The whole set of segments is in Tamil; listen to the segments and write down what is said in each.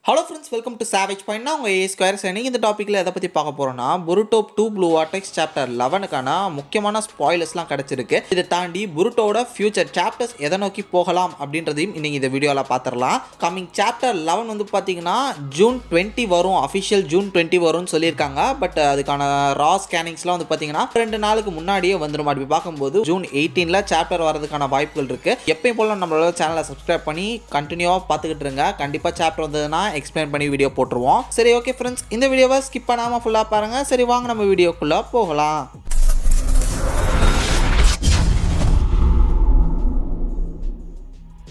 Hello friends, welcome to savage point. நான் உங்கள் ஏ ஸ்கொயர் சேனிங். இந்த டாப்பிக்கில் எதை பற்றி பார்க்க போகிறோன்னா, புருட்டோ 2 ப்ளூ வார்டெக்ஸ் சாப்டர் 11க்கான முக்கியமான ஸ்பாய்லர்ஸ்லாம் கிடச்சிருக்கு. இதை தாண்டி புருட்டோட ஃபியூச்சர் சாப்டர்ஸ் எதை நோக்கி போகலாம் அப்படின்றதையும் இன்றைக்கி இந்த வீடியோவில் பார்த்துடலாம். கம்மிங் சாப்டர் 11 வந்து பார்த்தீங்கன்னா ஜூன் 20 வரும், அஃபிஷியல் ஜூன் 20 வரும்னு சொல்லியிருக்காங்க. பட் அதுக்கான ரா ஸ்கேனிங்ஸ்லாம் வந்து பார்த்தீங்கன்னா 2 நாளுக்கு முன்னாடியே வந்துடும். அப்படி பார்க்கும்போது ஜூன் 18 சாப்டர் வரதுக்கான வாய்ப்புகள் இருக்குது. எப்பயும் போல நம்மளோட சேனலை சப்ஸ்கிரைப் பண்ணி கண்டினியூவாக பார்த்துக்கிட்டு இருங்க. கண்டிப்பாக சாப்டர் வந்ததுன்னா எக்ஸ்பிளைன் பண்ணி வீடியோ போட்டுருவோம். சரி, ஓகே ஃப்ரெண்ட்ஸ், இந்த வீடியோவை ஸ்கிப் பண்ணாமல் ஃபுல்லாக பாருங்கள். சரி, வாங்க நம்ம வீடியோக்குள்ளே போகலாம்.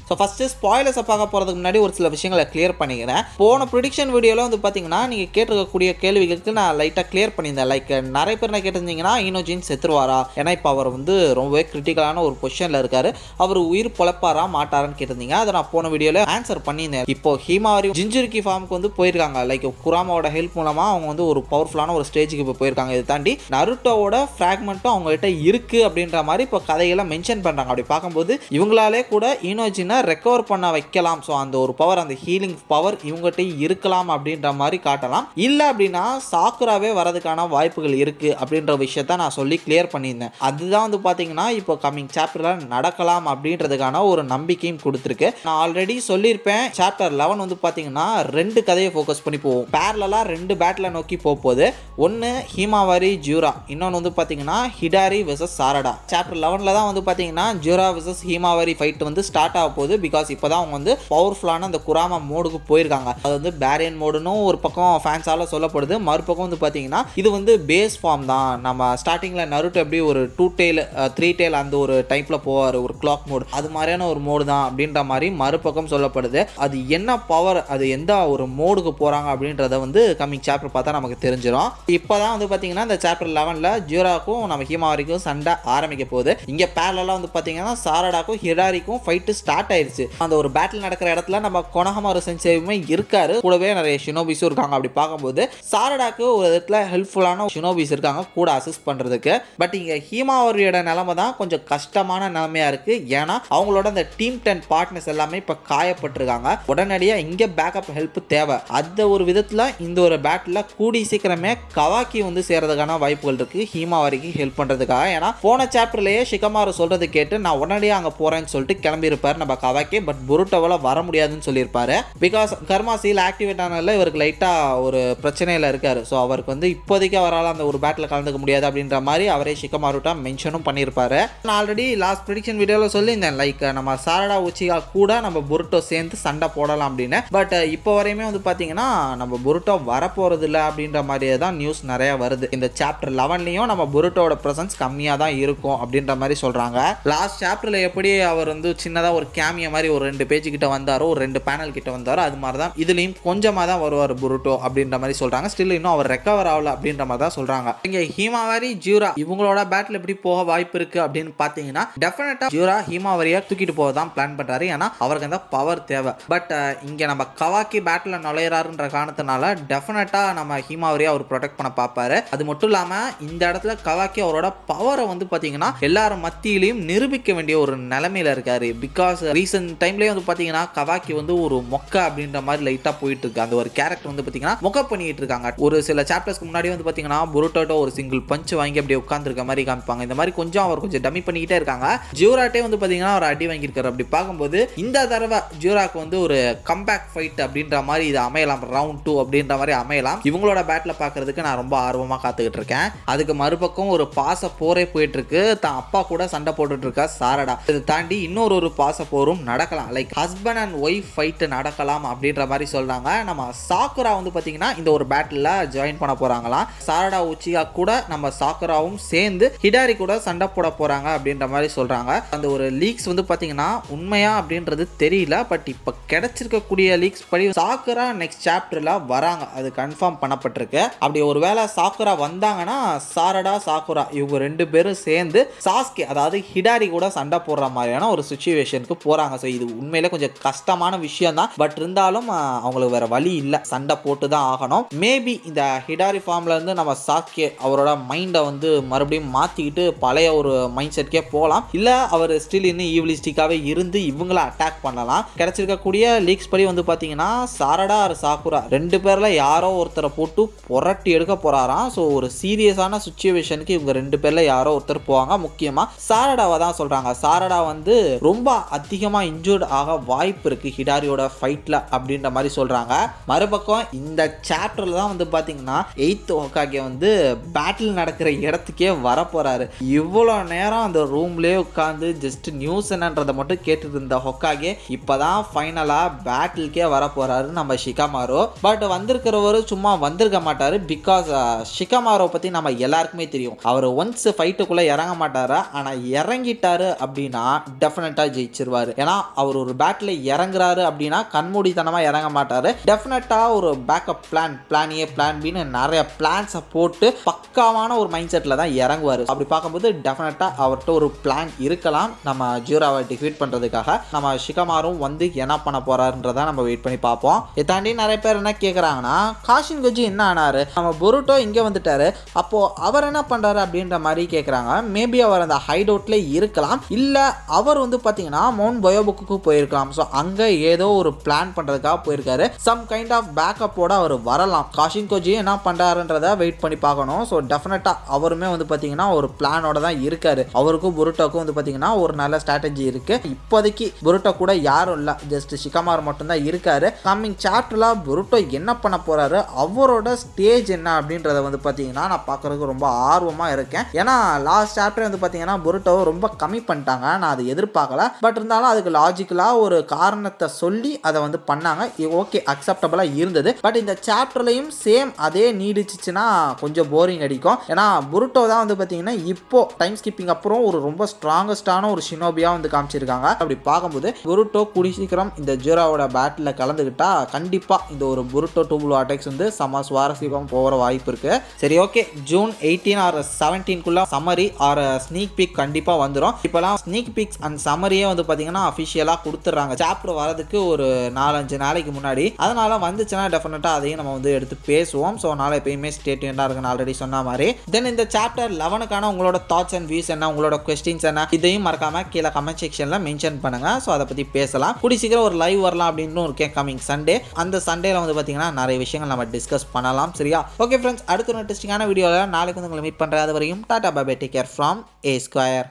ஸோ ஃபஸ்ட்டு ஸ்பாய்லர்ஸை பார்க்க போகிறதுக்கு முன்னாடி ஒரு சில விஷயங்களை கிளியர் பண்ணிக்கிறேன். போன ப்ரிடிக்ஷன் வீடியோவில் வந்து பார்த்தீங்கன்னா நீங்கள் கேட்டிருக்கக்கூடிய கேள்விகளுக்கு நான் லைட்டாக கிளியர் பண்ணியிருந்தேன். லைக் நிறைய பேர் நான் கேட்டிருந்தீங்கன்னா ஈனோஜின் செத்துருவாரா, ஏன்னா இப்போ அவர் வந்து ரொம்பவே கிரிட்டிக்கலான ஒரு பொசிஷனில் இருக்கார், அவர் உயிர் பொழப்பாரா மாட்டாரான்னு கேட்டிருந்தீங்க. அதை நான் போன வீடியோவில் ஆன்சர் பண்ணியிருந்தேன். இப்போ ஹீமாவரி ஜிஞ்சுரிக்கி ஃபார்முக்கு வந்து போயிருக்காங்க. லைக் குராமாவோட ஹெல்ப் மூலமாக அவங்க வந்து ஒரு பவர்ஃபுல்லான ஒரு ஸ்டேஜுக்கு இப்போ போயிருக்காங்க. இதை தாண்டி நருட்டோவோட ஃப்ராக்மெண்ட்டும் அவங்கள்ட்ட இருக்குது அப்படின்ற மாதிரி இப்போ கதைகளை மென்ஷன் பண்ணுறாங்க. அப்படி பார்க்கும்போது இவங்களாலே கூட ஈனோஜினை ரெக்கவர் பண்ண வைக்கலாம். ஸோ அந்த ஒரு பவர், அந்த ஹீலிங் பவர் இவங்ககிட்ட இருக்கலாம் அப்படின்ற மாதிரி காட்டலாம். இல்லை அப்படின்னா சாக்குராவே வரதுக்கான வாய்ப்புகள் இருக்கு அப்படின்ற விஷயத்த நான் சொல்லி கிளியர் பண்ணியிருந்தேன். அதுதான் வந்து பார்த்தீங்கன்னா இப்போ கம்மிங் சாப்டரில் நடக்கலாம் அப்படின்றதுக்கான ஒரு நம்பிக்கையும் கொடுத்துருக்கு. நான் ஆல்ரெடி சொல்லியிருப்பேன், சாப்டர் 11 வந்து பார்த்தீங்கன்னா 2 கதையை ஃபோக்கஸ் பண்ணி போவோம். பேரலாக 2 பேட்டில் நோக்கி போகுது. ஒன்று ஹீமாவாரி ஜூரா, இன்னொன்று வந்து பார்த்தீங்கன்னா ஹிடாரி வெர்சஸ் சாரடா. சாப்டர் 11 தான் வந்து பார்த்தீங்கன்னா ஜூரா வெர்சஸ் ஹீமாவாரி ஃபைட் வந்து ஸ்டார்ட் ஆக போகுது. பிகாஸ் இப்போ தான் அவங்க வந்து பவர்ஃபுல்லான அந்த குராமா மோடுக்கு போயிருக்காங்க. அது வந்து பேரியன் மோடுன்னு ஒரு பக்கம் ஃபேன்ஸால் சொல்லப்படுது. மறுபக்கம் வந்து பார்த்தீங்கன்னா இது வந்து பேஸ் ஃபார்ம் தான். நம்ம ஸ்டார்டிங்கில் நருட்டோ எப்படி ஒரு 2 டெயில் 3 டெயில் அந்த ஒரு டைப்பில் போவார், ஒரு கிளாக் மோடு, அது மாதிரியான ஒரு மோடு தான் அப்படின்ற மாதிரி மறுபக்கம் சொல்லப்படுது. அது என்ன பவர், அது எந்த ஒரு மோடுக்கு போகிறாங்க அப்படின்றத வந்து கம்மிங் சாப்டர் பார்த்தா நமக்கு தெரிஞ்சிடும். இப்போ தான் வந்து பார்த்தீங்கன்னா இந்த சாப்டர் 11ல் ஜூராக்கும் நம்ம ஹீமாவாரிக்கும் சண்டை ஆரம்பிக்க போகுது. இங்கே பேரலாக வந்து பார்த்தீங்கன்னா சாரடாக்கும் ஹிடாரிக்கும் ஃபைட்டு ஸ்டார்ட் ஆயிடுச்சு. அந்த ஒரு பேட்டில் நடக்கிற இடத்துல நம்ம கொனஹமாரு சென்சேயுமே இருக்காரு, கூடவே நிறைய ஷினோபிஸும் இருக்காங்க. அப்படி பார்க்கும்போது சாரடாக்கு ஒரு இடத்துல ஹெல்ப்ஃபுல்லான ஷினோபிஸ் இருக்காங்க கூட அசிஸ்ட் பண்றதுக்கு. பட் இங்க ஹீமாவரியோட நிலைமை தான் கொஞ்சம் கஷ்டமான நிலைமையா இருக்கு. ஏன்னா அவங்களோட அந்த டீம் 10 பார்ட்னர்ஸ் எல்லாமே இப்ப காயப்பட்டிருக்காங்க. உடனடியாக இங்க பேக்கப் ஹெல்ப் தேவை. அந்த ஒரு விதத்துல இந்த ஒரு பேட்டில் கூடி சீக்கிரமே கவாக்கி வந்து சேர்றதுக்கான வாய்ப்புகள் இருக்கு ஹீமாவரிக்கு ஹெல்ப் பண்றதுக்காக. ஏன்னா போன சாப்டர்லயே ஷிகமாரு சொல்றது கேட்டு நான் உடனடியாக அங்க போறேன்னு சொல்லிட்டு கிளம்பி இருப்பாரு நம்ம கவாக்கி. பட் புருட்டோவால வர முடியாதுன்னு சொல்லியிருப்பாரு. பிகாஸ் கர்மா சீல் ஆக்டிவேட் ஆனதில் இவருக்கு லைட்டாக ஒரு பிரச்சனையில் இருக்காரு. ஸோ அவருக்கு வந்து இப்போதைக்கு அவரால் அந்த ஒரு பேட்டில் கலந்துக்க முடியாது அப்படின்ற மாதிரி அவரே ஷிகமாருட்டா மென்ஷனும் பண்ணியிருப்பாரு. நான் ஆல்ரெடி லாஸ்ட் ப்ரிடிக்ஷன் வீடியோவில் சொல்லியிருந்தேன், லைக் நம்ம சாரடா உச்சிகா கூட நம்ம புருட்டோ சேர்ந்து சண்டை போடலாம் அப்படின்னு. பட் இப்போ வரையுமே வந்து பார்த்தீங்கன்னா நம்ம புருட்டோ வரப்போறது இல்லை அப்படின்ற மாதிரியே தான் நியூஸ் நிறைய வருது. இந்த சாப்டர் 11லையும் நம்ம புருட்டோட ப்ரெசன்ஸ் கம்மியாக தான் இருக்கும் அப்படின்ற மாதிரி சொல்கிறாங்க. லாஸ்ட் சாப்டரில் எப்படி அவர் வந்து சின்னதாக ஒரு கேமியா மாதிரி ஒரு 2 பேஜ் கிட்ட வந்தாரோ, ஒரு 2 பேனல் கிட்ட வந்தாரோ, அது மாதிரி தான் இதுலயும் கொஞ்சமா தான் வருவார் புருட்டோ அப்படின்ற மாதிரி சொல்றாங்க. ஸ்டில் இன்னும் அவர் ரெக்கவர் ஆகல அப்படின்ற மாதிரி தான் சொல்றாங்க. இங்க ஹீமாவாரி ஜூரா இவங்களோட பேட்டில் எப்படி போக வாய்ப்பு இருக்கு அப்படின்னு பாத்தீங்கன்னா டெஃபினட்டா ஜூரா ஹீமாவாரியா தூக்கிட்டு போக தான் பிளான் பண்றாரு. ஏன்னா அவருக்கு அந்த பவர் தேவை. பட் இங்க நம்ம கவாக்கி பேட்டில் நுழையறாருன்ற காரணத்தினால டெஃபினட்டா நம்ம ஹீமாவாரியா அவர் ப்ரொடெக்ட் பண்ண பார்ப்பாரு. அது மட்டும் இல்லாம இந்த இடத்துல கவாக்கி அவரோட பவரை வந்து பாத்தீங்கன்னா எல்லாரும் மத்தியிலையும் நிரூபிக்க வேண்டிய ஒரு நிலைமையில இருக்காரு. பிகாஸ் ரீசன்ட் டைம்லேயே வந்து பார்த்தீங்கன்னா கவாக்கி வந்து ஒரு மொக்க அப்படின்ற மாதிரி லைட்டாக போயிட்டு இருக்கு. அந்த ஒரு கேரக்டர் வந்து பார்த்தீங்கன்னா மொக்க பண்ணிட்டு இருக்காங்க. ஒரு சில சாப்டர்ஸ்க்கு முன்னாடி வந்து பார்த்தீங்கன்னா புருட்டோட்ட ஒரு சிங்கிள் பஞ்ச் வாங்கி அப்படியே உட்காந்துருக்க மாதிரி காமிப்பாங்க. இந்த மாதிரி அவர் கொஞ்சம் டம்மி பண்ணிக்கிட்டே இருக்காங்க. ஜூராட்டே வந்து பார்த்தீங்கன்னா ஒரு அடி வாங்கியிருக்காரு. அப்படி பார்க்கும்போது இந்த தடவை ஜூராக்கு வந்து ஒரு கம்பேக் ஃபைட் அப்படின்ற மாதிரி இது அமையலாம், ரவுண்ட் 2 அப்படின்ற மாதிரி அமையலாம். இவங்களோட பேட்டில் பார்க்கறதுக்கு நான் ரொம்ப ஆர்வமாக காத்துக்கிட்டு இருக்கேன். அதுக்கு மறுபக்கம் ஒரு பாச போரே போயிட்டு இருக்கு. தான் அப்பா கூட சண்டை போட்டுட்டு இருக்கா சாரடா. இதை தாண்டி இன்னொரு பாச போரும் நடக்கலாம். Like husband and wife fight நடக்கலாம் அப்படின்ற மாதிரி சொல்றாங்க. நம்ம சாக்குரா வந்து பாத்தீங்கன்னா இந்த ஒரு பேட்டில் ஜாயின் பண்ண போறாங்களாம். சாரடா உச்சிகா கூட நம்ம சாக்குராவும் சேர்ந்து ஹிடாரி கூட சண்டை போட போறாங்க அப்படின்ற மாதிரி சொல்றாங்க. அந்த ஒரு லீக்ஸ் வந்து பாத்தீங்கன்னா உண்மையா அப்படின்றது தெரியல. பட் இப்ப கிடைச்சிருக்கக்கூடிய லீக்ஸ் படி சாக்குரா நெக்ஸ்ட் சாப்டர்ல வராங்க, அது கன்ஃபார்ம் பண்ணப்பட்டிருக்கு. அப்படி ஒருவேளை சாக்குரா வந்தாங்கன்னா சாரடா சாக்குரா இவங்க 2 பேரும் சேர்ந்து சாஸ்கே அதாவது ஹிடாரி கூட சண்டை போடுற மாதிரியான ஒரு சிச்சுவேஷனுக்கு போறாங்க. சொல்கிறாங்க. ஸோ இது உண்மையிலே கொஞ்சம் கஷ்டமான விஷயம் தான். பட் இருந்தாலும் அவங்களுக்கு வேறு வழி இல்லை, சண்டை போட்டு தான் ஆகணும். மேபி இந்த ஹிடாரி ஃபார்ம்லேருந்து நம்ம சாக்கே அவரோட மைண்டை வந்து மறுபடியும் மாற்றிக்கிட்டு பழைய ஒரு மைண்ட் செட்கே போகலாம். இல்லை அவர் ஸ்டில் இன்னும் ஈவிலிஸ்டிக்காகவே இருந்து இவங்கள அட்டாக் பண்ணலாம். கிடைச்சிருக்கக்கூடிய லீக்ஸ் படி வந்து பார்த்தீங்கன்னா சாரடா ஆர் சாக்குரா 2 பேரில் யாரோ ஒருத்தரை போட்டு புரட்டி எடுக்க போகிறாராம். ஸோ ஒரு சீரியஸான சுச்சுவேஷனுக்கு இவங்க 2 பேரில் யாரோ ஒருத்தர் போவாங்க. முக்கியமாக சாரடாவை தான் சொல்கிறாங்க. சாரடா வந்து ரொம்ப அதிகமாக இன்ஜூர்ட் ஆக வாய்ப்பு இருக்குது ஹிடாரியோட ஃபைட்டில் அப்படின்ற மாதிரி சொல்கிறாங்க. மறுபக்கம் இந்த சாப்டரில் தான் வந்து பார்த்தீங்கன்னா 8th ஹோக்காகே வந்து பேட்டில் நடக்கிற இடத்துக்கே வர போகிறாரு. இவ்வளோ நேரம் அந்த ரூம்லேயே உட்காந்து ஜஸ்ட் நியூஸ் என்னன்றதை மட்டும் கேட்டுட்டு இருந்த ஹோக்காகே இப்போ தான் ஃபைனலாக பேட்டிலுக்கே வர போகிறாரு நம்ம ஷிகாமாரோ. பட் வந்திருக்கிறவரு சும்மா வந்திருக்க மாட்டார். பிகாஸ் ஷிகாமாரோ பற்றி நம்ம எல்லாருக்குமே தெரியும். அவர் ஒன்ஸ் ஃபைட்டுக்குள்ளே இறங்க மாட்டார். ஆனால் இறங்கிட்டாரு அப்படின்னா டெஃபினட்டாக ஜெயிச்சிருவார். ஏன்னா அவர் ஒரு பேட்டில் இறங்குறாரு அப்படின்னா கண்மூடித்தனமாக இறங்க மாட்டார். டெஃபினட்டாக ஒரு பேக்கப் பிளான் ஏ பிளான் பின்னு நிறைய பிளான்ஸை போட்டு பக்காவான ஒரு மைண்ட் செட்டில் தான் இறங்குவார். அப்படி பார்க்கும்போது டெஃபினட்டாக அவர்கிட்ட ஒரு பிளான் இருக்கலாம் நம்ம ஜீராவை டிஃபீட் பண்ணுறதுக்காக. நம்ம ஷிகாமாரும் வந்து என்ன பண்ண போகிறாருன்றதை நம்ம வெயிட் பண்ணி பார்ப்போம். இதை தாண்டி நிறைய பேர் என்ன கேட்குறாங்கன்னா காஷின் கோஜி என்ன ஆனார், நம்ம பொருட்டோ இங்கே வந்துட்டாரு, அப்போது அவர் என்ன பண்ணுறாரு அப்படின்ற மாதிரி கேட்குறாங்க. மேபி அவர் அந்த ஹைட் அவுட்ல இருக்கலாம், இல்லை அவர் வந்து பார்த்தீங்கன்னா மவுண்ட் பயோபுக்கு போயிருக்கலாம். ஸோ அங்கே ஏதோ ஒரு பிளான் பண்ணுறதுக்காக போயிருக்காரு. சம் கைண்ட் ஆஃப் பேக்கப்போட அவர் வரலாம். காஷின் கோஜி என்ன பண்ணுறாருன்றதை வெயிட் பண்ணி பார்க்கணும். ஸோ டெஃபினட்டாக அவருமே வந்து பார்த்தீங்கன்னா ஒரு பிளானோட தான் இருக்காரு. அவருக்கும் புருட்டோக்கும் வந்து பார்த்தீங்கன்னா ஒரு நல்ல ஸ்ட்ராட்டஜி இருக்குது. இப்போதைக்கு புருட்டோ கூட யாரும் இல்லை, ஜஸ்ட் ஷிகாமார் மட்டும்தான் இருக்காரு. கம்மிங் சாப்டர்ல புருட்டோ என்ன பண்ண போறாரு, அவரோட ஸ்டேஜ் என்ன அப்படின்றத வந்து பார்த்தீங்கன்னா நான் பார்க்கறதுக்கு ரொம்ப ஆர்வமாக இருக்கேன். ஏன்னா லாஸ்ட் சாப்டர் வந்து பார்த்தீங்கன்னா புருட்டோவை ரொம்ப கம்மி பண்ணிட்டாங்க. நான் அதை எதிர்பார்க்கல. பட் இருந்தாலும் அதுக்கு லாஜிக்கலாக ஒரு காரணத்தை சொல்லி அதை வந்து பண்ணாங்க. ஓகே, அக்செப்டபிளாக இருந்தது. பட் இந்த சாப்டர்லையும் சேம் அதே நீடிச்சுன்னா கொஞ்சம் போரிங் அடிக்கும். ஏன்னா புருட்டோ தான் வந்து பார்த்தீங்கன்னா இப்போ டைம் ஸ்கிப்பிங் அப்புறம் ஒரு ரொம்ப ஸ்ட்ராங்கஸ்டான ஒரு ஷினோபியா வந்து காமிச்சிருக்காங்க. அப்படி பார்க்கும்போது புருட்டோ கூடி சீக்கிரம் இந்த ஜீராவோட பேட்டில் கலந்துக்கிட்டா கண்டிப்பாக இந்த ஒரு புருட்டோ டூபுளோ அட்டாக்ஸ் வந்து செம சுவாரஸ்யம் போகிற வாய்ப்பு இருக்கு. சரி, okay, June 18 or 17 summary or sneak peek கண்டிப்பாக வந்துடும். இப்போலாம் ஸ்னீக் பீக்ஸ் அண்ட் சம்மரியே வந்து பார்த்தீங்கன்னா அஃபிஷியலாக கொடுத்துட்றாங்க சாப்டர் வரதுக்கு ஒரு 4-5 நாளைக்கு முன்னாடி. அதனால வந்துச்சுன்னா டெஃபினட்டாக அதையும் நம்ம வந்து எடுத்து பேசுவோம். ஸோ அதனால் எப்பயுமே ஸ்டேட்மெண்ட்டாக இருக்குன்னு ஆல்ரெடி சொன்ன மாதிரி. தென் இந்த சாப்டர் 11க்கான உங்களோட தாட்ஸ் அண்ட் வியூஸ் என்ன, உங்களோட கொஸ்டின்ஸ் என்ன, இதையும் மறக்காம கீழே கமெண்ட் செக்ஷனில் மென்ஷன் பண்ணுங்க. ஸோ அதை பற்றி பேசலாம். கூடி சீக்கிரம் ஒரு லைவ் வரலாம் அப்படின்னு இருக்கேன் கமிங் சண்டே. அந்த சண்டேல வந்து பார்த்தீங்கன்னா நிறைய விஷயங்கள் நம்ம டிஸ்கஸ் பண்ணலாம். சரியா? ஓகே ஃப்ரெண்ட்ஸ், அடுத்த ஒரு இன்ட்ரெஸ்டிங்கான வீடியோவில் நாளைக்கு வந்து உங்களை மீட் பண்ணுறது. அது வரையும் tata bye bye, take care from A Square.